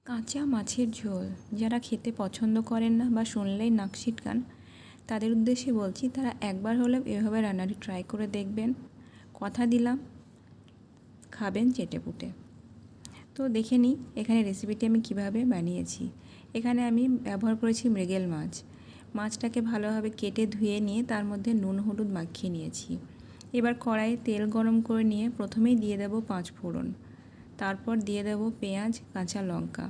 কাঁচা মাছের ঝোল যারা খেতে পছন্দ করেন না বা শুনলেই নাক সিটকান তাদের উদ্দেশ্যে বলছি, তারা একবার হলেও এভাবে রান্নাটি ট্রাই করে দেখবেন। কথা দিলাম খাবেন চেটেপুটে। তো দেখে নিই এখানে রেসিপিটি আমি কিভাবে বানিয়েছি। এখানে আমি ব্যবহার করেছি মৃগেল মাছ। মাছটাকে ভালোভাবে কেটে ধুয়ে নিয়ে তার মধ্যে নুন হলুদ মাখিয়ে নিয়েছি। এবার কড়াইয়ে তেল গরম করে নিয়ে প্রথমেই দিয়ে দেব 5 ফোড়ন, তারপর দিয়ে দেব পেঁয়াজ কাঁচা লঙ্কা।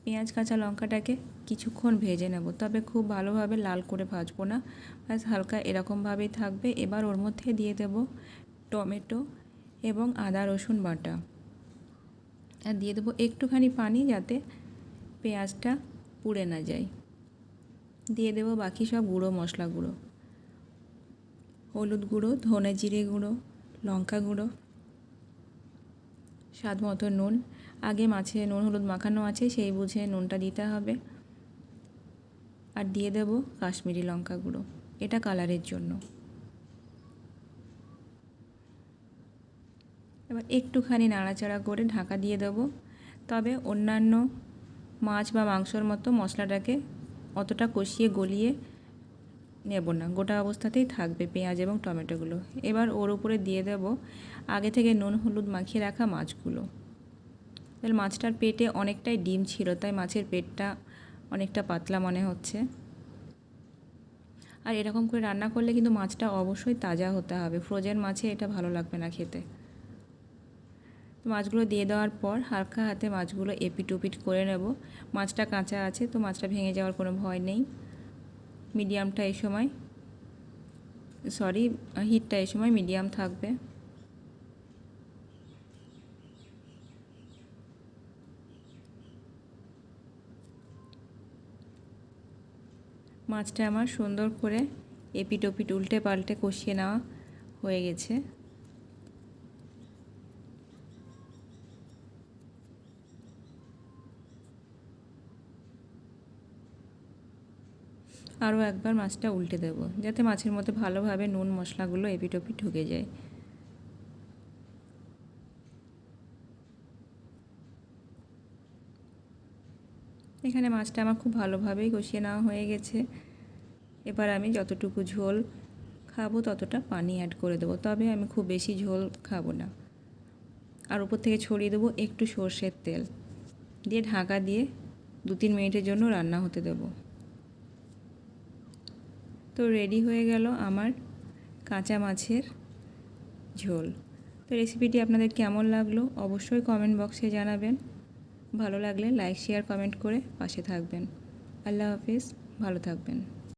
পেঁয়াজ কাঁচা লঙ্কাটাকে কিছুক্ষণ ভেজে নেব, তবে খুব ভালোভাবে লাল করে ভাজবো না, ব্যাস হালকা এরকমভাবেই থাকবে। এবার ওর মধ্যে দিয়ে দেব টমেটো এবং আদা রসুন বাটা, আর দিয়ে দেবো একটুখানি পানি যাতে পেঁয়াজটা পুড়ে না যায়। দিয়ে দেবো বাকি সব গুঁড়ো মশলাগুলো, হলুদ গুঁড়ো, ধনে জিরে গুঁড়ো, লঙ্কা গুঁড়ো, স্বাদ মতো নুন। আগে মাছে নুন হলুদ মাখানো আছে, সেই বুঝে নুনটা দিতে হবে। আর দিয়ে দেব কাশ্মীরি লঙ্কা গুঁড়ো, এটা কালারের জন্য। এবার একটুখানি নাড়াচাড়া করে ঢাকা দিয়ে দেব। তবে অন্যান্য মাছ বা মাংসর মতো মশলাটাকে অতটা কষিয়ে গলিয়ে নেব না, গোটা অবস্থাতেই থাকবে পেঁয়াজ এবং টমেটোগুলো। এবার ওর উপরে দিয়ে দেব আগে থেকে নুন হলুদ মাখিয়ে রাখা মাছগুলো। তাহলে মাছটার পেটে অনেকটাই ডিম ছিল, তাই মাছের পেটটা অনেকটা পাতলা মনে হচ্ছে। আর এরকম করে রান্না করলে কিন্তু মাছটা অবশ্যই তাজা হতে হবে, ফ্রোজেন মাছে এটা ভালো লাগবে না খেতে। মাছগুলো দিয়ে দেওয়ার পর হালকা হাতে মাছগুলো এপিট ওপিট করে নেব। মাছটা কাঁচা আছে তো মাছটা ভেঙে যাওয়ার কোনো ভয় নেই। মিডিয়ামটা এই সময় হিটটা এই সময় মিডিয়াম থাকবে। মাছটা আমার সুন্দর করে এপিট ওপিট উল্টে পাল্টে কষিয়ে নেওয়া হয়ে গেছে। আরও একবার মাছটা উল্টে দেব যাতে মাছের মধ্যে ভালোভাবে নুন মশলাগুলো এপিট ওপিট ঢুকে যায়। এখানে মাছটা আমার খুব ভালোভাবেই কষিয়ে নেওয়া হয়ে গেছে। এবার আমি যতটুকু ঝোল খাবো ততটা পানি অ্যাড করে দেবো, তবে আমি খুব বেশি ঝোল খাবো না। আর উপর থেকে ছড়িয়ে দেবো একটু সর্ষের তেল দিয়ে ঢাকা দিয়ে 2-3 মিনিটের জন্য রান্না হতে দেব। তো রেডি হয়ে গেল আমার কাঁচা মাছের ঝোল। তো রেসিপিটি আপনাদের কেমন লাগলো অবশ্যই কমেন্ট বক্সে জানাবেন। ভালো লাগলে লাইক শেয়ার কমেন্ট করে পাশে থাকবেন। আল্লাহ হাফিজ, ভালো থাকবেন।